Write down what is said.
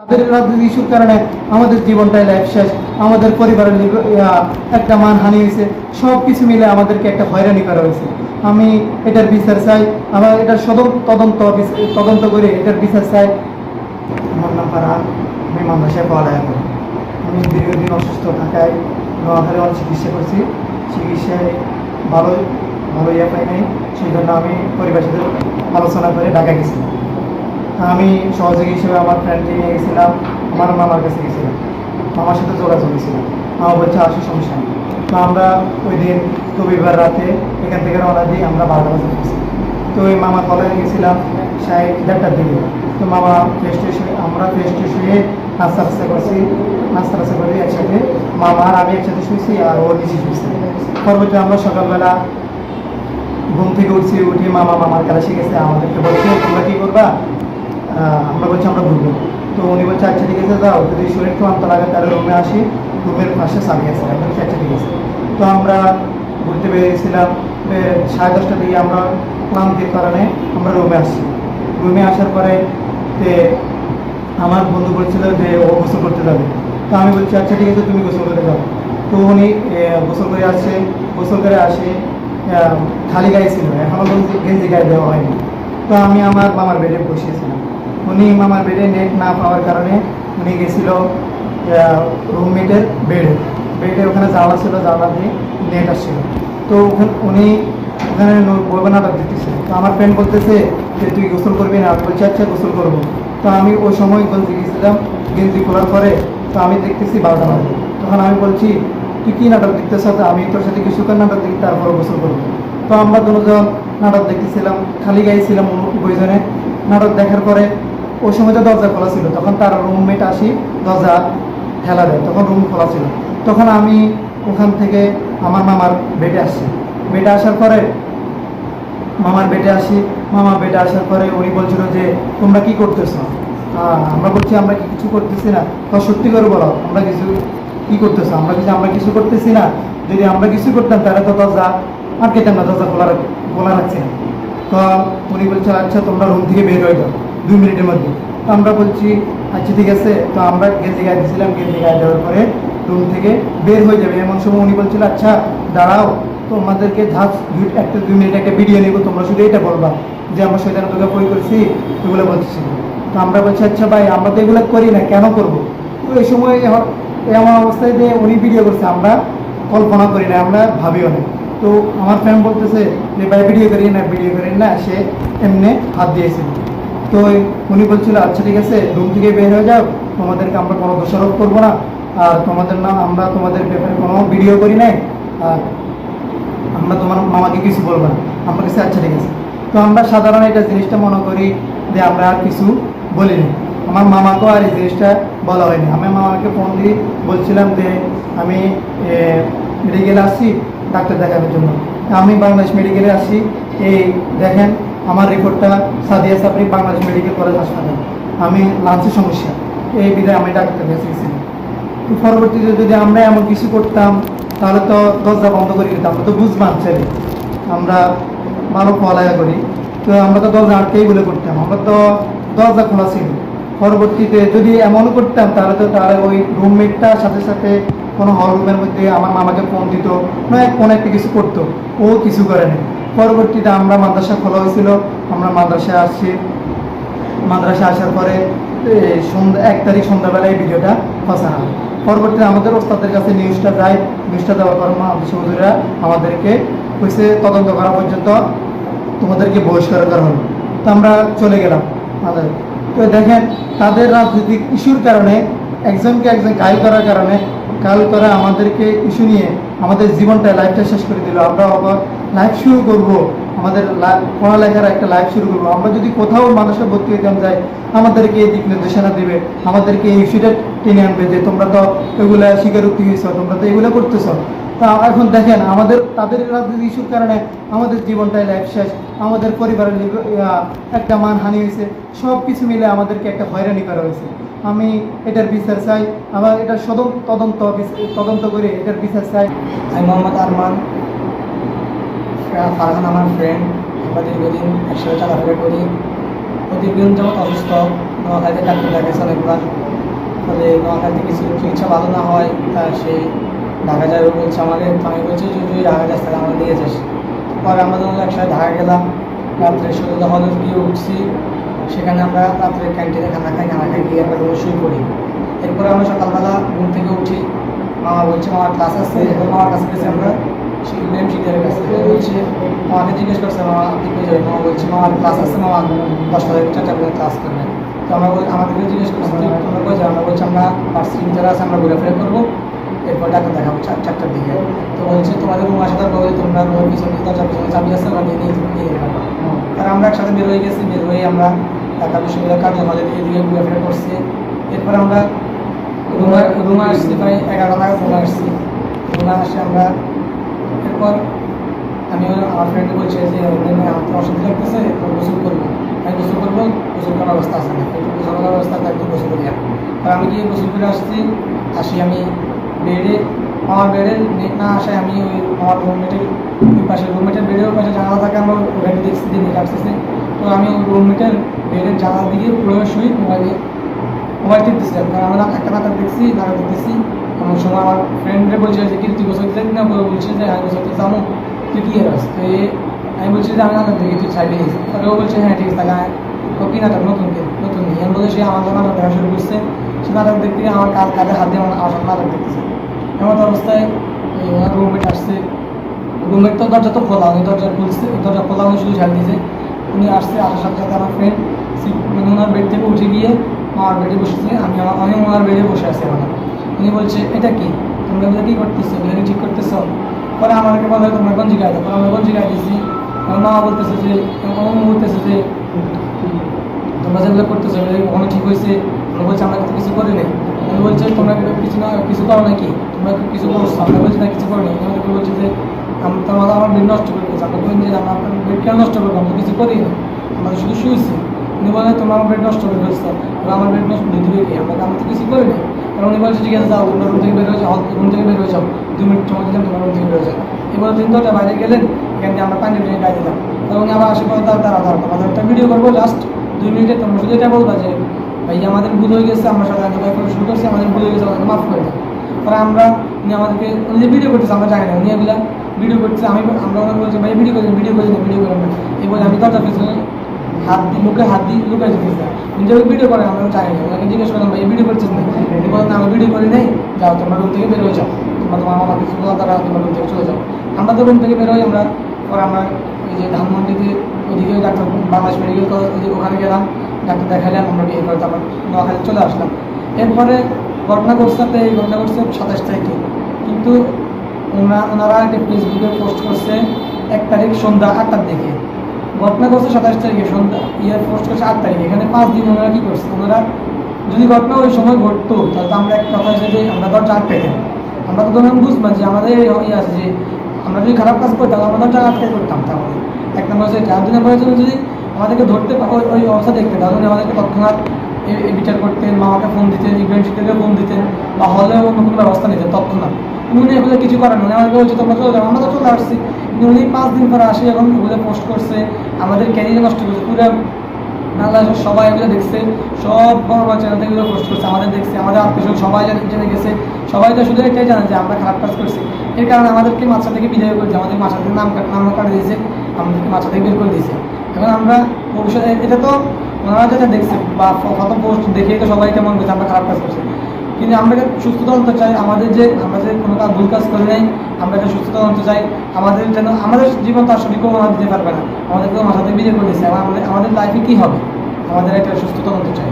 তাদের রাজনীতি ইস্যুর কারণে আমাদের জীবনটাই লাইফ শেষ, আমাদের পরিবারের একটা মানহানি হয়েছে, সব কিছু মিলে আমাদেরকে একটা হয়রানি করা হয়েছে। আমি এটার বিচার চাই, আমার এটার তদন্ত করে এটার বিচার চাই। আমার নাম ফারহান, আমি মাদ্রাসায় পড়ালেখা করি। আমি দীর্ঘদিন অসুস্থ থাকায় নোয়াখালী অনেক চিকিৎসা করছি, চিকিৎসায় ভালো ভালো পাই নাই, সেই জন্য আমি পরিবারের সাথে আলোচনা করে ঢাকা গেছিলাম। আমি সহযোগী হিসেবে আমার ফ্রেন্ডকে নিয়ে গেছিলাম, আমার মামার কাছে গেছিলাম, মামার সাথে যোগাযোগ হয়েছিলাম। মামা বলছে আসে, সমস্যা নেই। তো আমরা ওই দিন রবিবার রাতে এখান থেকে রওনা দিই, আমরা 12টা বাজে গেছি। তো ওই মামার কলেজে গেছিলাম 1:30টার দিকে। তো মামা আমরা ফ্রেশ হয়ে নাস্তা করছি, নাস্তা করি একসাথে, মামা আর আমি একসাথে শুয়েছি আর ও নিচে শুয়েছি। পরবর্তী আমরা সকালবেলা ঘুম থেকে উঠছি, উঠে মামার খেলা শিখেছে, আমাদেরকে বলছে তোমরা কী করবা? আমরা বলছি আমরা ঘুরবো। তো উনি বলছে আচ্ছা ঠিক আছে যাও, যদি শরীর ক্লান্ত লাগে তাহলে রুমে আসি, রুমের পাশে চাবি আছে। আমি বলছি আচ্ছা ঠিক আছে। তো আমরা ঘুরতে বেরিয়েছিলাম, 10:30টার দিকে আমরা ক্লান্তির কারণে আমরা রুমে আসছি। রুমে আসার পরে আমার বন্ধু বলছিল যে ও গোসল করতে যাবে। তো আমি বলছি আচ্ছা ঠিক আছে তুমি গোসল করে যাও। তো উনি গোসল করে আসছে, গোসল করে আসে খালি গায়ে ছিল, এখনও গেঞ্জি গায়ে দেওয়া হয়নি। তো আমি আমার মামার বেডে বসিয়েছিলাম। উনি মামার বেডে নেট না পাওয়ার কারণে উনি গেছিল রুমমেটের বেডে ওখানে জানলা ছিল, জানলা দিয়ে নেট আসছিল। তো উনি ওখানে বইবে নাটক দিতেছে। তো আমার ফ্রেন্ড বলতেছে যে তুই গোসল করবি না? বলছি আচ্ছা গোসল করবো। তো আমি ওই সময় গেঞ্জি গেছিলাম, গেঞ্জি খোলার পরে তো আমি দেখতেছি 12টা বাজে। তখন আমি বলছি তুই কী নাটক দেখতেছ? আমি তোর সাথে কিছুক্ষণ নাটক দেখি, তারপরে গোসল করবো। তো আমরা দুজন নাটক দেখতেছিলাম, খালি গায়ে ছিলাম দুইজনে। নাটক দেখার পরে ওই সময় তো দরজা খোলা ছিল, তখন তার রুমমেট আসি দরজা ঠেলা দেয়, তখন রুম খোলা ছিল। তখন আমি ওখান থেকে আমার মামার বেডে আসি। বেডে আসার পরে মামার বেডে আসি, মামার বেডে আসার পরে উনি বলছিল যে তোমরা কি করতেছ? আমরা বলছি আমরা কিছু করতেছি না। তো সত্যি করে বলো আমরা কিছু কি করতেছো? আমরা কিছু করতেছি না। যদি আমরা কিছু করতাম তাহলে তো দরজা আটকেতাম না, দরজা খোলা রাখছি না। তো উনি বলছে আচ্ছা তোমরা রুম থেকে বের হয়ে যাও 2 মিনিটের মধ্যে। তো আমরা বলছি আচ্ছা ঠিক আছে। তো আমরা গেঞ্জি গায়ে দিয়েছিলাম, গেঞ্জি গায়ে দেওয়ার পরে রুম থেকে বের হয়ে যাবে এমন সময় উনি বলছিল আচ্ছা দাঁড়াও, তোমাদেরকে জাস্ট 2 মিনিট একটা ভিডিও নেবো, তোমরা শুধু এটা বলবা যে আমরা শয়তানের তোকে বই করছি, এগুলো বলছি। তো আমরা বলছি আচ্ছা ভাই আমরা তো এগুলো করি না, কেন করবো? তো এই সময় এমন অবস্থায় যে উনি ভিডিও করছে, আমরা কল্পনা করি না, আমরা ভাবিও না। তো আমার ফ্রেন্ড বলতেছে যে ভাই ভিডিও করি না, সে এমনি হাত দিয়েছিল। তো উনি বলছিল আচ্ছা ঠিক আছে রুম থেকে বের হয়ে যাও, তোমাদেরকে আমরা কোনো দোষারোপ করবো না, আর আমরা তোমাদের ব্যাপারে কোনো ভিডিও করি নাই, আর আমরা তোমার মামাকে কিছু বলবো না। আমরা কাছে আচ্ছা ঠিক আছে। তো আমরা সাধারণ এটা জিনিসটা মনে করি যে আমরা আর কিছু বলিনি। আমার মামাকেও আর এই জিনিসটা বলা হয়নি। আমি মামাকে ফোন দিয়ে বলছিলাম যে আমি মেডিকেলে আসছি ডাক্তার দেখানোর জন্য। আমি বাংলাদেশ মেডিকেলে আসছি, এই দেখেন আমার রিপোর্টটা সাদিয়া সাবরি বাংলাদেশ মেডিকেল কলেজ হাসপাতাল, আমি লাঞ্চের সমস্যা, এই বিধায় আমি ডাক্তার কাছে গেছিলাম। তো পরবর্তীতে যদি আমরা এমন কিছু করতাম তাহলে তো দরজা বন্ধ করে দিতাম, আমরা তো বুঝবান ছেলে, আমরা ভালো পড়ালেখা করি, তো আমরা তো দরজা আটকেই বলে করতাম, আমরা তো দরজা খোলা ছিল। পরবর্তীতে যদি এমনও করতাম তাহলে ওই রুমমেটটার সাথে কোনো হল রুমের মধ্যে আমার মামাকে ফোন দিত, নয় কোনো একটা কিছু করতো, ও কিছু করেনি। পরবর্তীতে আমরা মাদ্রাসা খোলা হয়েছিল, আমরা মাদ্রাসায় আসছি। মাদ্রাসা আসার পরে 1 তারিখ সন্ধ্যাবেলায় ভিডিওটা ফসানো হয়। পরবর্তীতে আমাদের ওস্তাদের কাছে নিউজটা যায়, নিউজটা দেওয়ার পর সহোদরীরা আমাদেরকে কইছে তদন্ত করা পর্যন্ত তোমাদেরকে বহিষ্কার করা হলো। তো আমরা চলে গেলাম আমাদের। তো দেখেন তাদের রাজনৈতিক ইস্যুর কারণে একজন গাইল করার কারণে আমাদেরকে ইস্যু নিয়ে আমাদের জীবনটা লাইফটা শেষ করে দিল। আমরা আবার লাইফ শুরু করব, আমাদের পড়ালেখার একটা লাইফ শুরু করবো। আমরা যদি কোথাও মানুষের ভর্তি হইতাম যাই, আমাদেরকে এই দিক নির্দেশনা দেবে, আমাদেরকে এই ইস্যুটা টেনে আনবে যে তোমরা তো এগুলা স্বীকারোক্তি হয়েছ, তোমরা তো এগুলো করতেছ। তা এখন দেখেন তাদের রাজনৈতিক ইস্যুর কারণে আমাদের জীবনটাই লাইফ শেষ, আমাদের পরিবারের একটা মানহানি হয়েছে, সব কিছু মিলে আমাদেরকে একটা হয়রানি করা হয়েছে। আমি এটার বিচার চাই, আমার এটার তদন্ত করে এটার বিচার চাই। আমি মোহাম্মদ আরমান, ফারহান আমার ফ্রেন্ড, আমরা দীর্ঘদিন একসাথে চলাফেরা করি। দীর্ঘদিন যাবত অসুস্থ, নোয়াখালীতে ডাক্তার দেখাইছে অনেকবার। ফলে নোয়াখালী থেকে চিকিৎসা ভালো না হয় তা সে ঢাকা যাবে বলছে আমাকে। আমি বলছি যে তুই ঢাকা যাস তাহলে আমরা নিয়ে যাস। পরে আমরা যখন একসাথে ঢাকা গেলাম, রাত্রে শহীদুল্লাহ হলে গিয়ে উঠছি। সেখানে আমরা রাত্রে ক্যান্টিনে খানা খাই গিয়ে আমরা রুমে শুয়ে পড়ি। এরপরে আমরা সকালবেলা ঘুম থেকে উঠি, মামা বলছে মামার ক্লাস আছে। এরপর মামার কাছে গেছি আমরা ইব্রাহিম শিকদারের কাছে। বলছে মামাকে জিজ্ঞেস করছে মামা আপনি পেয়ে যাবেন। মামা বলছে মামার ক্লাস আছে, মামা 10টা থেকে 4টা পর্যন্ত ক্লাস করবেন। তো আমরা আমাদেরকে জিজ্ঞেস করছি তোমরা কই যাও? আমরা বলছি আমরা ভার্সিটি যারা আছে আমরা ঘুরে করবো, এরপর ডাক্তার দেখাবো 4টার দিকে। তো বলছে তোমাদের রুম আসা দরকার হলে তোমরা রুমের পিছনে দরজার পিছনে চাবি আসছে ওখান দিয়ে নিয়ে যাবো। আর আমরা একসাথে বের হয়ে গেছি। বের হয়ে আমরা ঢাকা বিশ্ববিদ্যালয় কার্যালয়ের দিকে ঘুরে করছি। এরপর আমরা রুমে আসছি, প্রায় 11টা নাগাদ রুমে আসছি। রুমে আসে আমরা। এরপর আমি আমার ফ্রেন্ডকে বলছি যে আমার তো অসুবিধা লাগতেছে, গোসল করবো। আমি গোসল করবো, গোসল করার অবস্থা আছে না, গোসল করার অবস্থা একটু গোসল করি। আর আমি গিয়ে গোসল করে আসি আমি বেডে। আমার বেডের নেট না আসায় আমি ওই আমার রুমমেটের ওই পাশে রুমমেটের বেডের পাশে জানালা থাকে, আমরা ওখানে দেখছি দিয়ে নেট আসতেছে। তো আমি ওই রুমমেটের বেডের জানালা দিকে পুরো শুই মোবাইল টিপতেছি। কারণ আমরা একটা নাটক দেখছি, নাটক দেখতেছি। এমন সময় আমার ফ্রেন্ডরে বলছে যে কি তুই গোসল দিতে না, বলছে যে আমি গোসল দিতে যাবো, তুই কি এরাস? তো আমি বলছি যে আমি নাটক দেখি, তুই সাইডে গেছি। আর ও বলছে হ্যাঁ ঠিক আছে, তাহলে ও কি নাটক নতুন নিয়ে আমি বলে সে আমার নাটক দেখা শুরু করছে। সে নাটক দেখতে গিয়ে আমার কাঁধে হাত দিয়ে আমার নাটক দেখতেছে। এমন অবস্থায় ওনার রুমমেট আসছে। রুমমেট তো দরজা তো খোলা, উনি দরজা খোলা উনি শুধু ঝাল দিয়েছে। উনি আসছে, আসার সাথে সাথে আমার ফ্রেন্ড মানে ওনার বেড থেকে উঠে গিয়ে আমার বেডে বসেছে। আমি ওনার বেডে বসে আছি এখন। উনি বলছে এটা কি, তোমরা এগুলো কী করতেছো, এগুলো ঠিক করতেছো? পরে আমাকে বলে তোমরা কোন জায়গায় দাও। পরে আমরা কোন জায়গায় দিয়েছি। আমার মামা বলতেছে যে বলতেছে যে তোমরা যেগুলো করতেছো ওখানে ঠিক হয়েছে। আমরা বলছি আমরা কিছু করি নাই। আমি বলছে তোমরা কিছু করো নাকি, তোমরা কিছু করছো? আমরা বলছি না কিছু করো নাই। আমাদেরকে বলছে যে তোমরা আমার বেড নষ্ট করে দিয়েছে। আমরা বলছি যে আমরা আপনার বেড কেন নষ্ট করবো, আমরা কিছু করি না, আমরা শুধু শুয়েছি। উনি বলে তোমরা আমার বেড নষ্ট করে ফেলছো, আমার বেড নষ্ট করে দিবে কি? আমরা তো কিছু করি না। কারণ উনি বলছে ঠিক আছে যাও, তোমরা রুম থেকে বের হয়ে যাও, রুম থেকে বের হয়ে যাও, 2 মিনিট সময় দিলাম, তোমার রুম থেকে বের হয়ে যাও। এবার 3-4টা বাইরে গেলেন, এখানে আমরা পানি গায়ে দিলাম। তখন আবার আসে পরে তোমাদের একটা ভিডিও করবো জাস্ট 2 মিনিটে। তোমরা শুধু এটা বলবা যে ভাই আমাদের ভুল হয়ে গেছে, আমরা সাথে শুরু করছি, আমাদের ভুল হয়ে গেছে, আমাদের মাফ করে দেয়। পরে উনি আমাদেরকে উনি যে ভিডিও করতেছে আমরা জানি না, উনি এগুলা ভিডিও করছে। আমরা ওনাকে বলছি ভাই ভিডিও করেন না। এই বলে আমি দরজা পিছনে মুখে হাত দিয়ে লুকাই যেতেছি। উনি যে ভিডিও করেন আমরা জানি না। ওনাকে জিজ্ঞেস করলাম ভাই ভিডিও করছিস না? উনি বলেন না আমি ভিডিও করি নাই, যাও তোমরা রুম থেকে বের হয়ে যাও, তোমার মামা কিছু তারা তোমার রুম থেকে চলে যাও। আমরা তো রুম থেকে বের হই। আমরা এই যে ধানমন্ডিতে ওদিকে ডাক্তার বাংলাদেশ মেডিকেল কলেজ ওখানে গেলাম, ডাক্তার দেখাইলাম। আমরা বিয়ে করে তারপর নোয়াখালী চলে আসলাম। এরপরে ঘটনা ঘটছে 27 তারিখে। কিন্তু ওনারা একটা ফেসবুকে পোস্ট করছে 1 তারিখ সন্ধ্যা 8টার দিকে। ঘটনা করছে 27 তারিখে সন্ধ্যা, পোস্ট করছে 8 তারিখে। এখানে 5 দিন ওনারা কী করছে? ওনারা যদি ঘটনা ওই সময় ঘটতো তাহলে তো আমরা এক কথা হচ্ছে যে আমরা দরজা আটকে দেন। আমরা তো ধরুন বুঝতাম যে আমাদের আছে যে আমরা যদি খারাপ কাজ করতাম আমরা দরজা আটকে করতাম। তাহলে 1 নম্বর হচ্ছে 4 দিনের পরে যদি আমাদেরকে ধরতে ওই অবস্থা দেখতে, তাহলে আমাদেরকে তৎক্ষণাৎ বিচার করতেন, মামাকে ফোন দিতেন, ইব্রাহিম শিকদারকে ফোন দিতেন, বা হলে অন্য কোনো ব্যবস্থা নিতেন তৎক্ষণাৎ। উনি এগুলো কিছু করেন না, আমাদেরকে বলছে তোমরা চলে যাও। আমরা তো চলে আসছি। কিন্তু উনি 5 দিন পরে আসি এখন ওগুলো পোস্ট করছে, আমাদের ক্যারিয়ার নষ্ট করছে পুরো বাংলাদেশের সবাই এগুলো দেখছে, সব বড় বড় চ্যানেল থেকে এগুলো পোস্ট করছে, আমাদের দেখছে, আমাদের আত্মীয় সবাই জেনে গেছে। সবাই তো শুধু এটাই জানে যে আমরা খারাপ কাজ করছি। এর কারণে আমাদেরকে মাছা থেকে বিদায় করেছে, আমাদের মাছা থেকে নাম কাটা দিয়েছে, আমাদেরকে মাছা থেকে বের করে দিয়েছে। এখন আমরা ভবিষ্যতে এটা তো ওনারা যেটা দেখছে বা কত পোস্ট দেখেই তো সবাই কেমন করছে আমরা খারাপ কাজ করছি। কিন্তু আমরা সুস্থতা আনতে চাই, আমরা যে কোনো কাজ ভুল কাজ করে নাই, আমরা যে সুস্থতা আনতে চাই। আমাদের জীবন তো আসলে কেউ মাথা দিতে পারবে না, আমাদেরকেও মাথা থেকে বিজয় করে দিচ্ছে। আমাদের লাইফে কী হবে, আমাদের একটা সুস্থতা আনতে চাই।